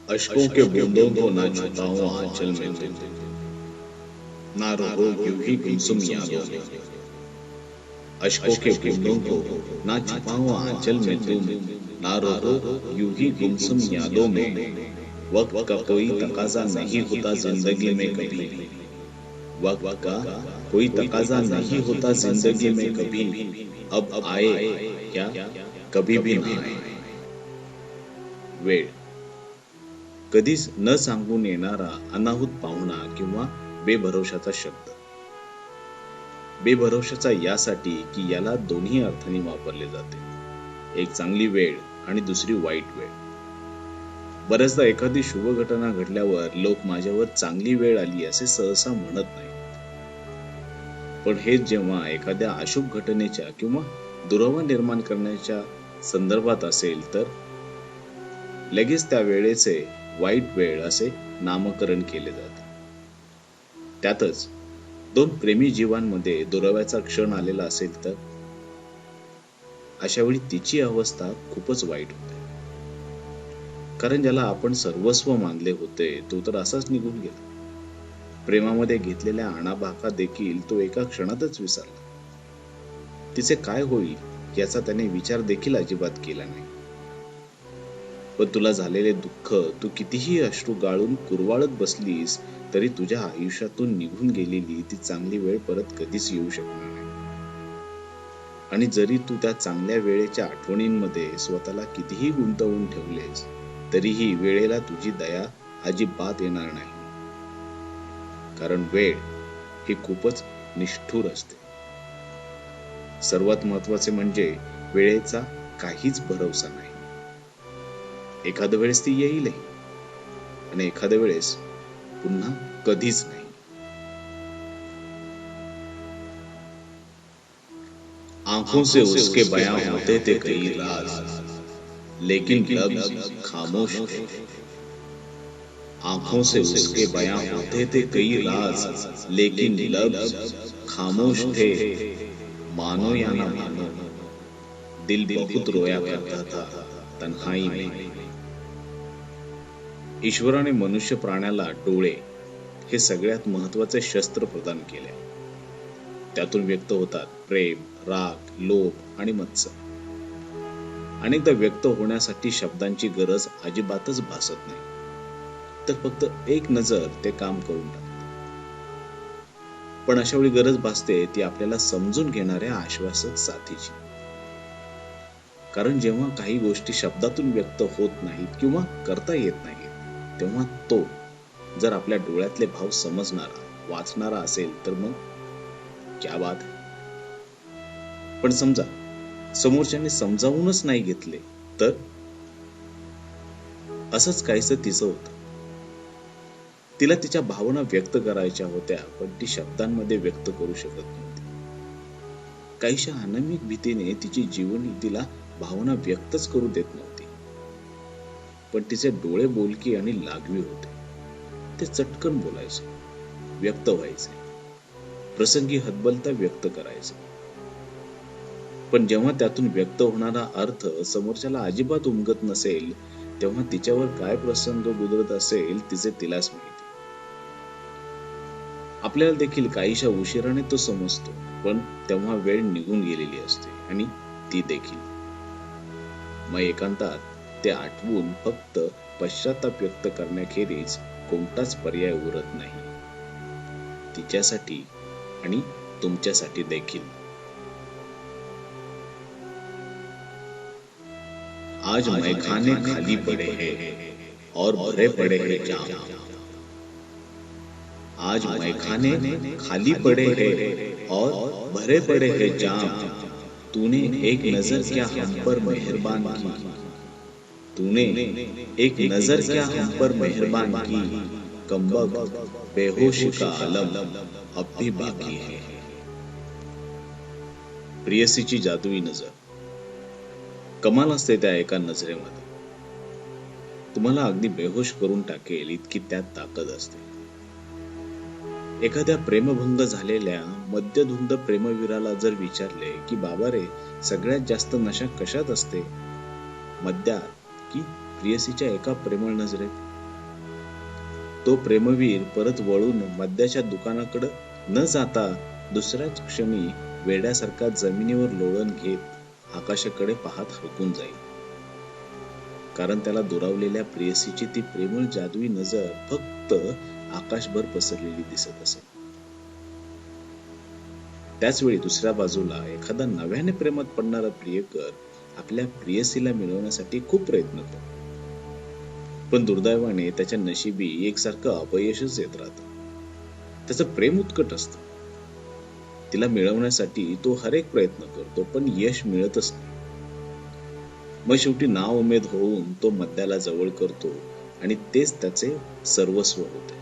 अशकों के बूंदों को ना छुपाऊं आंचल में तुम, ना रहो यूं ही गुमसुम यादों में। अशकों के बूंदों को ना छुपाऊं आंचल में तुम, ना रहो यूं ही गुमसुम यादों में। वक्त का कोई तकाजा नहीं होता जिंदगी में कभी, वक्त का कोई तकाजा नहीं होता जिंदगी में कभी। अब आए या कभी भी ना आए। वेळ कधीच न सांगून येणारा अनाहूत पाहुणा किंवा बेभरवशाचा शब्द. बेभरवशाचा यासाठी की याला दोन्ही अर्थाने वापरले जाते. एक चांगली वेळ आणि दुसरी वाईट वेळ. बऱ्याचदा एखादी शुभ घटना घडल्यावर लोक माझ्यावर चांगली वेळ आली असे सहसा म्हणत नाहीत. पण हेच जेव्हा एखाद्या अशुभ घटनेच्या किंवा दुरावा निर्माण करण्याच्या संदर्भात असेल तर लगेच त्या वेळेचे वाईट वेळ असे नामकरण केले जाते. त्यातच दोन प्रेमी जीवांमध्ये दुराव्याचा क्षण आलेला असेल तर अशा वेळी तिची अवस्था खूपच वाईट होते. कारण ज्याला आपण सर्वस्व मानले होते तो तर असाच निघून गेला. प्रेमामध्ये घेतलेल्या आणाभाका देखील तो एका क्षणातच विसरला. तिचे काय होईल याचा त्याने विचार देखील अजिबात केला नाही. पण तुला झालेले दुःख तू कितीही अश्रू गाळून कुरवाळत बसलीस तरी तुझ्या आयुष्यातून निघून गेलेली ती चांगली वेळ परत कधीच येऊ शकणार नाही. आणि जरी तू त्या चांगल्या वेळेच्या आठवणींमध्ये स्वतःला कितीही गुंतवून ठेवलेस तरीही वेळेला तुझी दया अजिबात येणार नाही. कारण वेळ ही खूपच निष्ठुर असते. सर्वात महत्वाचे म्हणजे वेळेचा काहीच भरवसा नाही. एखाद्या वेळेस ती येईलही आणि एखाद्या वेळेस पुन्हा कधीच नाही. आंखों से उसके बयां होते थे कई राज, लेकिन लफ्ज खामोश थे. आंखों से उसके बयां होते थे कई राज, लेकिन लफ्ज खामोश थे. मानो या ना मानो दिल बहुत रोया करता था तन्हाई में. ईश्वराने मनुष्य प्राण्याला डोळे हे सगळ्यात महत्वाचे शस्त्र प्रदान केले. त्यातून व्यक्त होतात प्रेम, राग, लोभ आणि मत्सर. अनेकदा व्यक्त होण्यासाठी शब्दांची गरज अजिबातच भासत नाही, तर फक्त एक नजर ते काम करून टाकते. पण अशा वेळी गरज भासते ती आपल्याला समजून घेणाऱ्या आश्वासक साथीची. कारण जेव्हा काही गोष्टी शब्दातून व्यक्त होत नाहीत किंवा करता येत नाहीत तेव्हा तो जर आपल्या डोळ्यातले भाव समजणारा, वाचणारा असेल तर मग क्या बात है. पण समजा समोरच्याने समजावूनच नाही घेतले तर असंच काहीसं तिचं होतं. तिला तिच्या भावना व्यक्त करायच्या होत्या पण ती शब्दांमध्ये व्यक्त करू शकत नव्हती. काहीशा अनामिक भीतीने तिची जीवनी तिला भावना व्यक्तच करू देत नव्हती. पण तिचे डोळे बोलकी आणि लागवी होते. ते चटकन बोलायचे, व्यक्त व्हायचे, प्रसंगी हतबलता व्यक्त करायचे. पण जेव्हा त्यातून व्यक्त होणारा अर्थ समोरच्याला अजिबात उमगत नसेल तेव्हा तिच्यावर काय प्रसंग गुजरत असेल तिचे तिलाच माहिती. आपल्याला देखील काहीशा उशिराने तो समजतो पण तेव्हा वेळ निघून गेलेली असते आणि ती देखील. मग एकांतात ते आठवून फक्त पश्चाताप व्यक्त करण्याखेरीज कोणताच पर्याय उरत नाही. तिच्यासाठी आणि तुमच्यासाठी देखील. आज मैखाने खाली पड़े हैं और भरे पड़े हैं जाम. आज मैखाने खाली पड़े हैं और भरे पड़े हैं जाम. तूने एक नजर क्या हम पर मेहरबान की. तूने एक नजर क्या हम पर मेहरबान की. कमबख्त बेहोशी का आलम अब भी बाकी है. प्रियसीची जादुई नजर. कमाल असते त्या एका नजरेमध्ये. तुम्हाला अगदी बेहोश करून टाकेल इतकी त्यात ताकद असते. एखाद्या प्रेमभंग झालेल्या मद्यधुंद प्रेमवीराला जर विचारले की बाबा रे सगळ्यात जास्त नशा कशात असते, मद्यात की प्रियसीच्या एका प्रेमळ नजरेत, तो प्रेमवीर परत वळून मद्याच्या दुकानाकडे न जाता दुसऱ्याच क्षणी वेड्यासारखा जमिनीवर लोळण घेत आकाशाकडे पाहत हरकून जाईल. कारण त्याला दुरावलेल्या प्रेयसीची ती प्रेमळ जादुई नजर फक्त आकाशभर पसरलेली दिसत असे. त्याचवेळी दुसऱ्या बाजूला एखादा नव्याने प्रेमात पडणारा प्रियकर आपल्या प्रेयसीला मिळवण्यासाठी खूप प्रयत्न करतो. पण दुर्दैवाने त्याच्या नशिबी एकसारखं अपयशच येत राहतं. त्याचं प्रेम उत्कट असतं. तिला मिळवण्यासाठी तो हर एक प्रयत्न करतो, पण यश मिळतच नाही. मग शेवटी नाउमेद होऊन तो मद्याला जवळ करतो आणि तेच त्याचे सर्वस्व होते.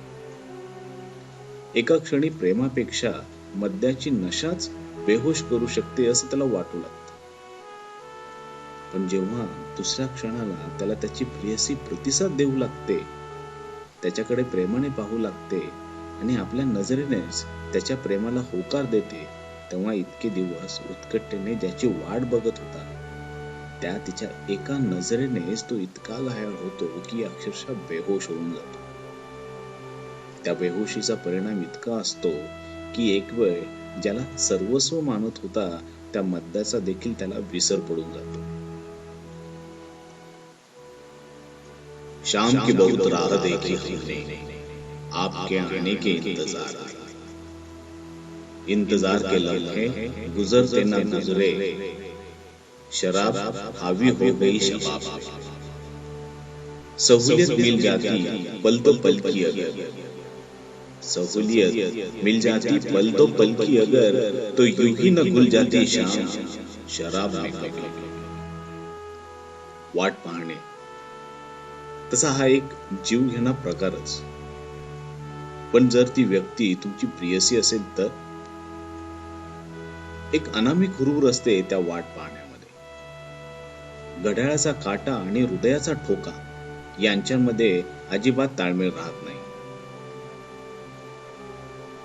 एका क्षणी प्रेमापेक्षा मद्याची नशाच बेहोश करू शकते असं त्याला वाटू लागतं. पण जेव्हा दुसऱ्या क्षणाला त्याला त्याची प्रेयसी प्रतिसाद देऊ लागते, त्याच्याकडे प्रेमाने पाहू लागते आणि आपल्या नजरेनेच त्याच्या प्रेमाला होकार देते, तेव्हा इतके दिवस उत्कटतेने ज्याची वाट बघत होता त्या तिच्या एका नजरेनेच तो इतका घायाळ होतो की अक्षरशः बेहोश होऊन जातो. त्या बेहोशीचा परिणाम इतका असतो की एक वेळ ज्याला सर्वस्व मानत होता त्या मद्याचा देखील त्याला विसर पडून जातो. शाम की बहुत राह देखी हमने, आपके आने के इंतजार के लम्हे गुजरते न गुजरे, शराब हावी हो गई शबाब, सहूलियत मिल जाती पल तो पल की अगर, सहूलियत मिल जाती पल तो पल की अगर, तो यूं ही न खुल जाती शाम शराब में कभी. वाट पाहणे तसा हा एक जीव घेणा प्रकारच. पण जर ती व्यक्ती तुमची प्रियसी असेल तर एक अनामिक हुरूर असते त्या वाट पाहण्यामध्ये. घड्याळाचा काटा आणि हृदयाचा ठोका यांच्यामध्ये अजिबात ताळमेळ राहत नाही.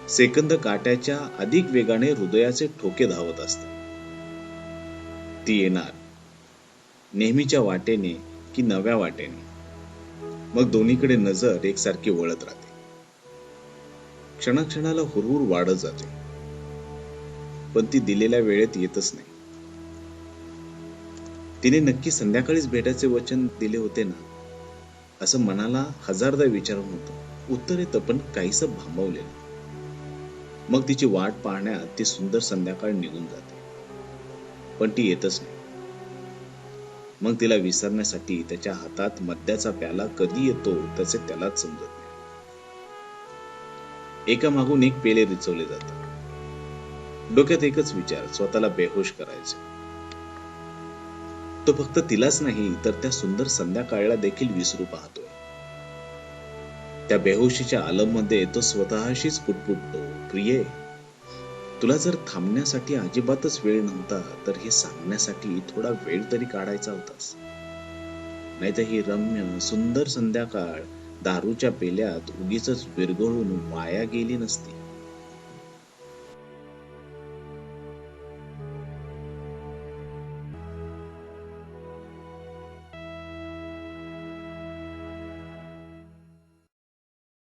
सेकंद काट्याच्या अधिक वेगाने हृदयाचे ठोके धावत असतात. ती येणार नेहमीच्या वाटेने की नव्या वाटेने, मग दोन्हीकडे नजर एकसारखी वळत राहते. क्षणाक्षणाला हुरहुर वाढत जाते, पण ती दिलेल्या वेळेत येतच नाही. तिने नक्की संध्याकाळीच भेटायचे वचन दिले होते ना, असं मनाला हजारदा विचारून होतं. उत्तर येतं पण काहीसं भांबवलेलं. मग तिची वाट पाहण्यात ती सुंदर संध्याकाळ निघून जाते, पण ती येतच नाही. मग तिला विसरण्यासाठी त्याच्या हातात मद्याचा प्याला कधी येतो त्याचे त्यालाच समजत नाही. एकामागून एक पेले रिचवले जातात. डोक्यात एकच विचार, स्वतःला बेहोश करायचे. तो फक्त तिलाच नाही तर त्या सुंदर संध्याकाळला देखील विसरू पाहतोय. त्या बेहोशीच्या आलममध्ये तो स्वतःशीच पुटपुटतो, प्रिये, तुला जर थांबण्यासाठी अजिबातच वेळ नव्हता तर हे सांगण्यासाठी थोडा वेळ तरी काढायचा होतास. नाहीतर ही रम्य सुंदर संध्याकाळ दारूच्या पेल्यात उगीच विरघळून वाया गेली नसती.